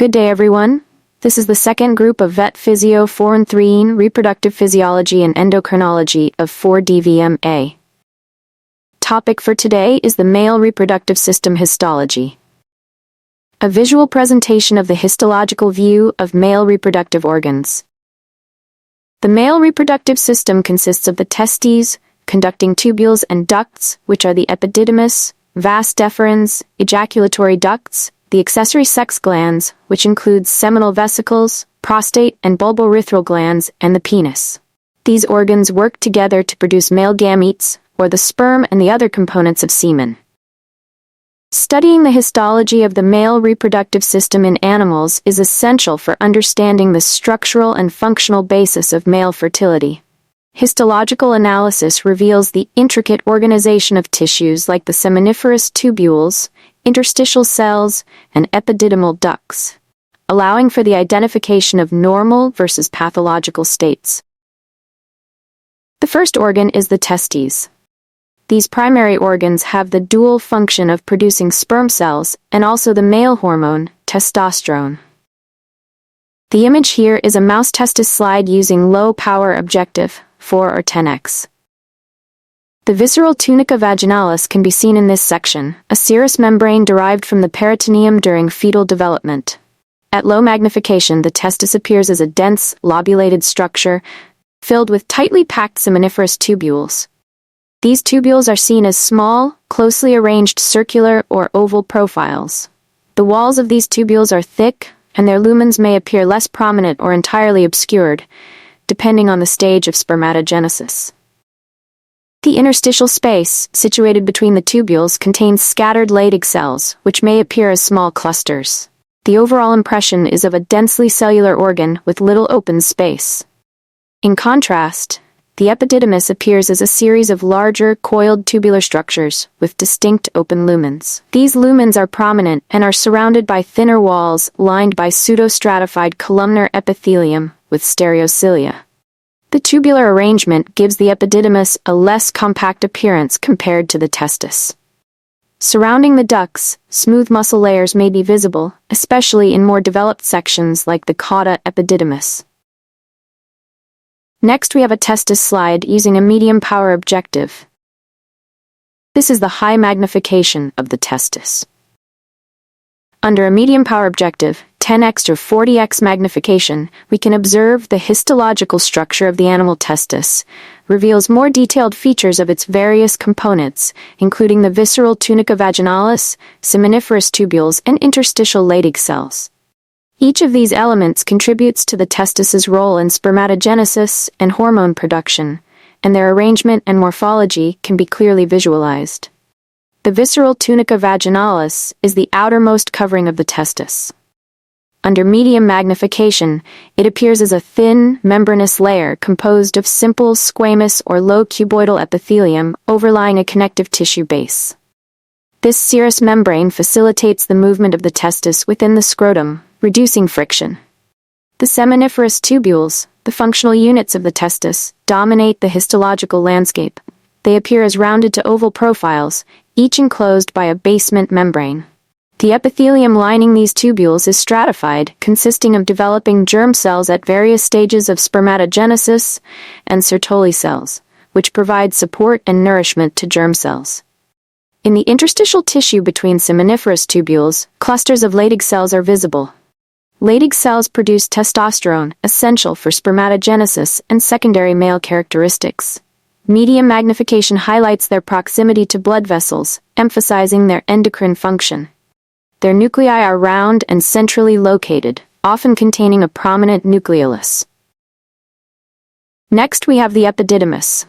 Good day, everyone. This is the second group of Vet Physio 4 and 3 Reproductive Physiology and Endocrinology of 4DVMA. Topic for today is the male reproductive system histology. A visual presentation of the histological view of male reproductive organs. The male reproductive system consists of the testes, conducting tubules and ducts, which are the epididymis, vas deferens, ejaculatory ducts, the accessory sex glands, which includes seminal vesicles, prostate and bulbourethral glands, and the penis. These organs work together to produce male gametes, or the sperm and the other components of semen. Studying the histology of the male reproductive system in animals is essential for understanding the structural and functional basis of male fertility. Histological analysis reveals the intricate organization of tissues like the seminiferous tubules, interstitial cells, and epididymal ducts, allowing for the identification of normal versus pathological states. The first organ is the testes. These primary organs have the dual function of producing sperm cells and also the male hormone, testosterone. The image here is a mouse testis slide using low-power objective, 4 or 10x. The visceral tunica vaginalis can be seen in this section, a serous membrane derived from the peritoneum during fetal development. At low magnification, the testis appears as a dense, lobulated structure filled with tightly packed seminiferous tubules. These tubules are seen as small, closely arranged circular or oval profiles. The walls of these tubules are thick, and their lumens may appear less prominent or entirely obscured, depending on the stage of spermatogenesis. The interstitial space, situated between the tubules, contains scattered Leydig cells, which may appear as small clusters. The overall impression is of a densely cellular organ with little open space. In contrast, the epididymis appears as a series of larger, coiled tubular structures with distinct open lumens. These lumens are prominent and are surrounded by thinner walls lined by pseudostratified columnar epithelium with stereocilia. The tubular arrangement gives the epididymis a less compact appearance compared to the testis. Surrounding the ducts, smooth muscle layers may be visible, especially in more developed sections like the cauda epididymis. Next, we have a testis slide using a medium power objective. This is the high magnification of the testis. Under a medium power objective, 10x or 40x magnification, we can observe the histological structure of the animal testis, reveals more detailed features of its various components, including the visceral tunica vaginalis, seminiferous tubules, and interstitial Leydig cells. Each of these elements contributes to the testis's role in spermatogenesis and hormone production, and their arrangement and morphology can be clearly visualized. The visceral tunica vaginalis is the outermost covering of the testis. Under medium magnification, it appears as a thin, membranous layer composed of simple squamous or low cuboidal epithelium overlying a connective tissue base. This serous membrane facilitates the movement of the testis within the scrotum, reducing friction. The seminiferous tubules, the functional units of the testis, dominate the histological landscape. They appear as rounded to oval profiles, each enclosed by a basement membrane. The epithelium lining these tubules is stratified, consisting of developing germ cells at various stages of spermatogenesis and Sertoli cells, which provide support and nourishment to germ cells. In the interstitial tissue between seminiferous tubules, clusters of Leydig cells are visible. Leydig cells produce testosterone, essential for spermatogenesis and secondary male characteristics. Medium magnification highlights their proximity to blood vessels, emphasizing their endocrine function. Their nuclei are round and centrally located, often containing a prominent nucleolus. Next, we have the epididymis,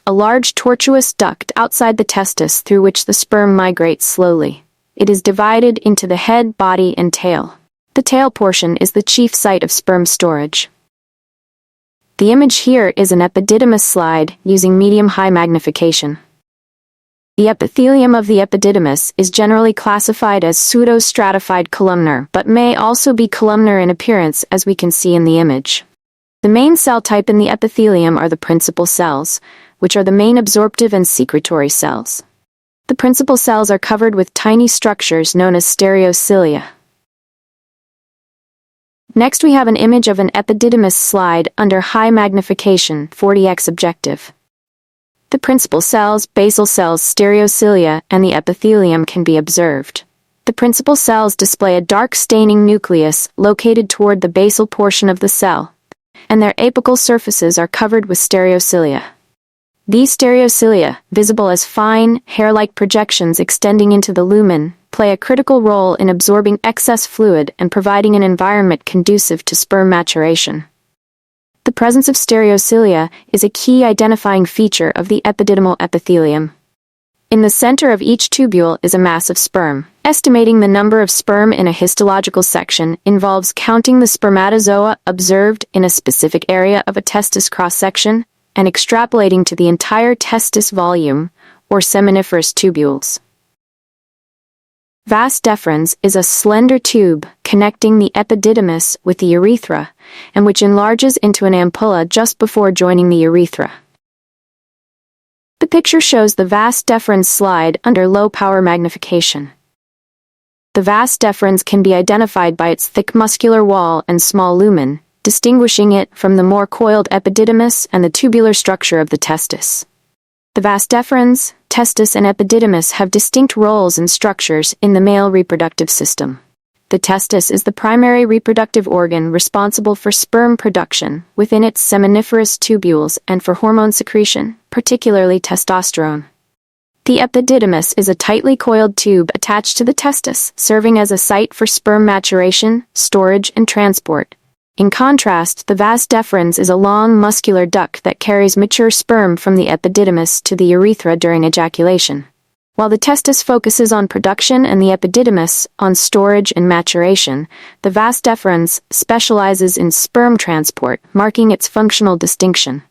a large tortuous duct outside the testis through which the sperm migrates slowly. It is divided into the head, body, and tail. The tail portion is the chief site of sperm storage. The image here is an epididymis slide using medium-high magnification. The epithelium of the epididymis is generally classified as pseudostratified columnar, but may also be columnar in appearance, as we can see in the image. The main cell type in the epithelium are the principal cells, which are the main absorptive and secretory cells. The principal cells are covered with tiny structures known as stereocilia. Next we have an image of an epididymis slide under high magnification 40x objective. The principal cells, basal cells, stereocilia, and the epithelium can be observed. The principal cells display a dark staining nucleus located toward the basal portion of the cell, and their apical surfaces are covered with stereocilia. These stereocilia, visible as fine, hair-like projections extending into the lumen, play a critical role in absorbing excess fluid and providing an environment conducive to sperm maturation. The presence of stereocilia is a key identifying feature of the epididymal epithelium. In the center of each tubule is a mass of sperm. Estimating the number of sperm in a histological section involves counting the spermatozoa observed in a specific area of a testis cross-section and extrapolating to the entire testis volume, or seminiferous tubules. Vas deferens is a slender tube connecting the epididymis with the urethra, and which enlarges into an ampulla just before joining the urethra. The picture shows the vas deferens slide under low-power magnification. The vas deferens can be identified by its thick muscular wall and small lumen, distinguishing it from the more coiled epididymis and the tubular structure of the testis. The vas deferens, testis, and epididymis have distinct roles and structures in the male reproductive system. The testis is the primary reproductive organ responsible for sperm production within its seminiferous tubules and for hormone secretion, particularly testosterone. The epididymis is a tightly coiled tube attached to the testis, serving as a site for sperm maturation, storage, and transport. In contrast, the vas deferens is a long muscular duct that carries mature sperm from the epididymis to the urethra during ejaculation. While the testis focuses on production and the epididymis on storage and maturation, the vas deferens specializes in sperm transport, marking its functional distinction.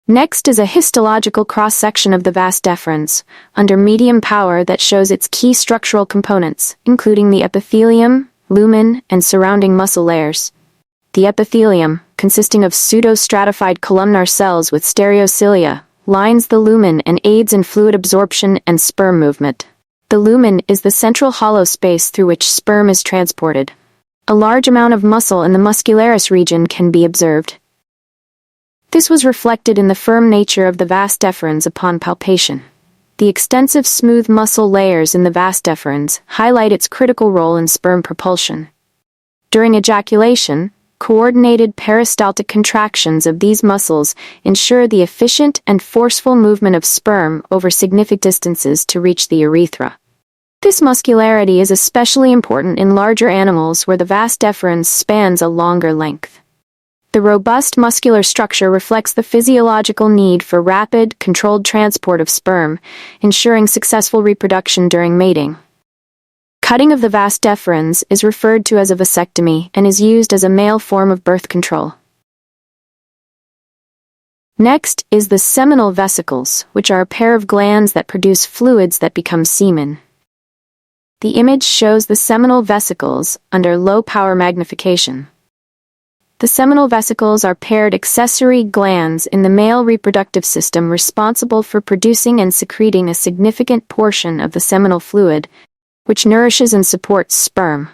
Next is a histological cross-section of the vas deferens, under medium power, that shows its key structural components, including the epithelium, lumen, and surrounding muscle layers. The epithelium, consisting of pseudo-stratified columnar cells with stereocilia, lines the lumen and aids in fluid absorption and sperm movement. The lumen is the central hollow space through which sperm is transported. A large amount of muscle in the muscularis region can be observed. This was reflected in the firm nature of the vas deferens upon palpation. The extensive smooth muscle layers in the vas deferens highlight its critical role in sperm propulsion. During ejaculation, coordinated peristaltic contractions of these muscles ensure the efficient and forceful movement of sperm over significant distances to reach the urethra. This muscularity is especially important in larger animals where the vas deferens spans a longer length. The robust muscular structure reflects the physiological need for rapid, controlled transport of sperm, ensuring successful reproduction during mating. Cutting of the vas deferens is referred to as a vasectomy and is used as a male form of birth control. Next is the seminal vesicles, which are a pair of glands that produce fluids that become semen. The image shows the seminal vesicles under low-power magnification. The seminal vesicles are paired accessory glands in the male reproductive system responsible for producing and secreting a significant portion of the seminal fluid, which nourishes and supports sperm.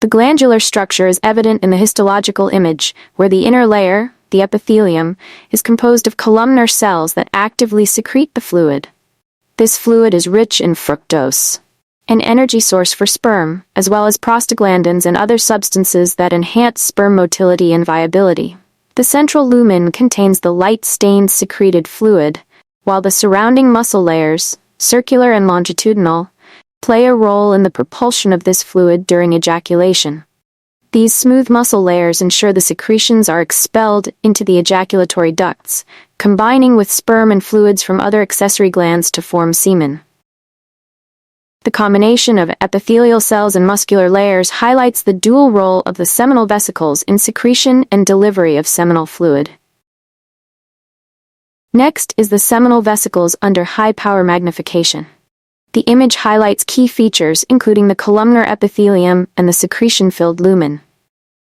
The glandular structure is evident in the histological image, where the inner layer, the epithelium, is composed of columnar cells that actively secrete the fluid. This fluid is rich in fructose, an energy source for sperm, as well as prostaglandins and other substances that enhance sperm motility and viability. The central lumen contains the light-stained secreted fluid, while the surrounding muscle layers, circular and longitudinal, play a role in the propulsion of this fluid during ejaculation. These smooth muscle layers ensure the secretions are expelled into the ejaculatory ducts, combining with sperm and fluids from other accessory glands to form semen. The combination of epithelial cells and muscular layers highlights the dual role of the seminal vesicles in secretion and delivery of seminal fluid. Next is the seminal vesicles under high-power magnification. The image highlights key features including the columnar epithelium and the secretion-filled lumen.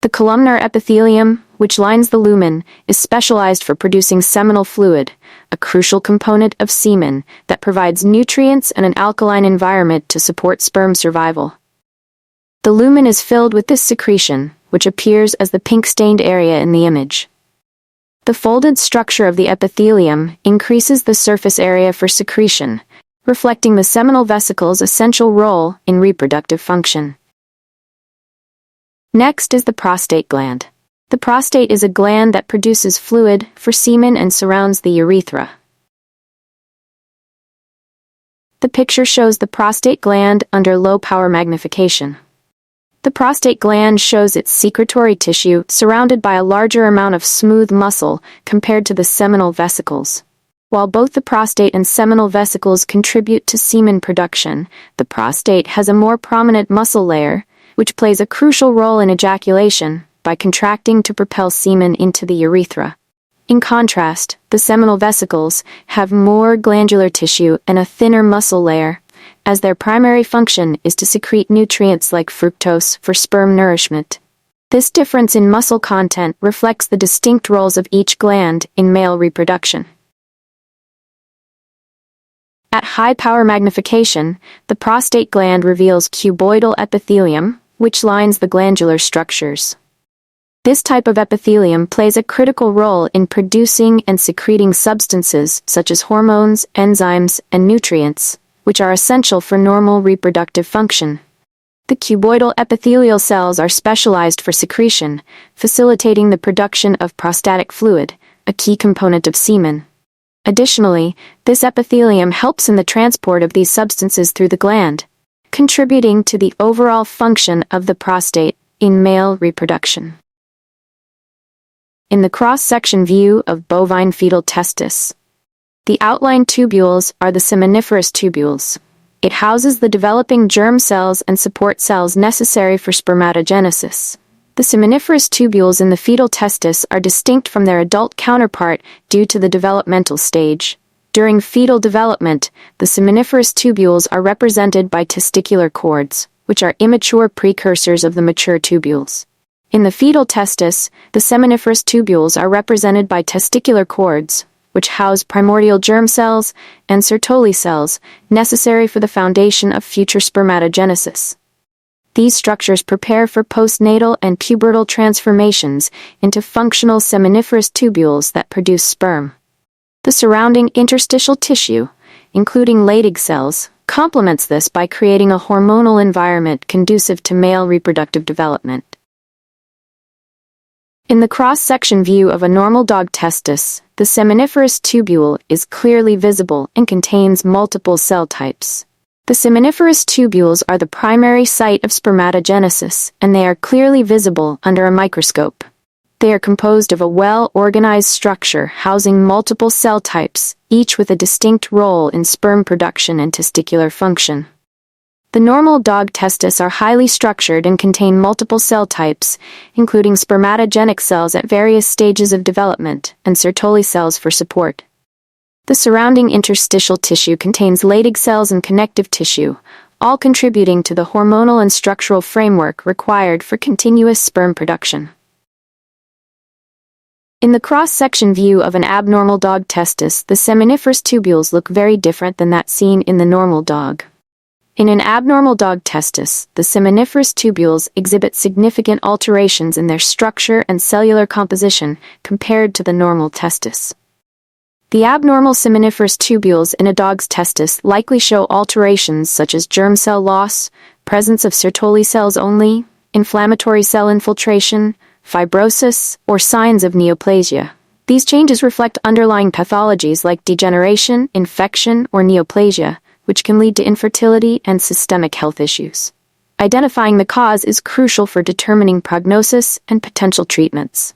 The columnar epithelium, which lines the lumen, is specialized for producing seminal fluid, a crucial component of semen that provides nutrients and an alkaline environment to support sperm survival. The lumen is filled with this secretion, which appears as the pink-stained area in the image. The folded structure of the epithelium increases the surface area for secretion, reflecting the seminal vesicle's essential role in reproductive function. Next is the prostate gland. The prostate is a gland that produces fluid for semen and surrounds the urethra. The picture shows the prostate gland under low-power magnification. The prostate gland shows its secretory tissue surrounded by a larger amount of smooth muscle compared to the seminal vesicles. While both the prostate and seminal vesicles contribute to semen production, the prostate has a more prominent muscle layer, which plays a crucial role in ejaculation by contracting to propel semen into the urethra. In contrast, the seminal vesicles have more glandular tissue and a thinner muscle layer, as their primary function is to secrete nutrients like fructose for sperm nourishment. This difference in muscle content reflects the distinct roles of each gland in male reproduction. At high power magnification, the prostate gland reveals cuboidal epithelium, which lines the glandular structures. This type of epithelium plays a critical role in producing and secreting substances such as hormones, enzymes, and nutrients, which are essential for normal reproductive function. The cuboidal epithelial cells are specialized for secretion, facilitating the production of prostatic fluid, a key component of semen. Additionally, this epithelium helps in the transport of these substances through the gland, contributing to the overall function of the prostate in male reproduction. In the cross-section view of bovine fetal testis, the outline tubules are the seminiferous tubules. It houses the developing germ cells and support cells necessary for spermatogenesis. The seminiferous tubules in the fetal testis are distinct from their adult counterpart due to the developmental stage. During fetal development, the seminiferous tubules are represented by testicular cords, which are immature precursors of the mature tubules. In the fetal testis, the seminiferous tubules are represented by testicular cords, which house primordial germ cells and Sertoli cells necessary for the foundation of future spermatogenesis. These structures prepare for postnatal and pubertal transformations into functional seminiferous tubules that produce sperm. The surrounding interstitial tissue, including Leydig cells, complements this by creating a hormonal environment conducive to male reproductive development. In the cross-section view of a normal dog testis, the seminiferous tubule is clearly visible and contains multiple cell types. The seminiferous tubules are the primary site of spermatogenesis, and they are clearly visible under a microscope. They are composed of a well-organized structure housing multiple cell types, each with a distinct role in sperm production and testicular function. The normal dog testis are highly structured and contain multiple cell types, including spermatogenic cells at various stages of development and Sertoli cells for support. The surrounding interstitial tissue contains Leydig cells and connective tissue, all contributing to the hormonal and structural framework required for continuous sperm production. In the cross-section view of an abnormal dog testis, the seminiferous tubules look very different than that seen in the normal dog. In an abnormal dog testis, the seminiferous tubules exhibit significant alterations in their structure and cellular composition compared to the normal testis. The abnormal seminiferous tubules in a dog's testis likely show alterations such as germ cell loss, presence of Sertoli cells only, inflammatory cell infiltration, fibrosis, or signs of neoplasia. These changes reflect underlying pathologies like degeneration, infection, or neoplasia, which can lead to infertility and systemic health issues. Identifying the cause is crucial for determining prognosis and potential treatments.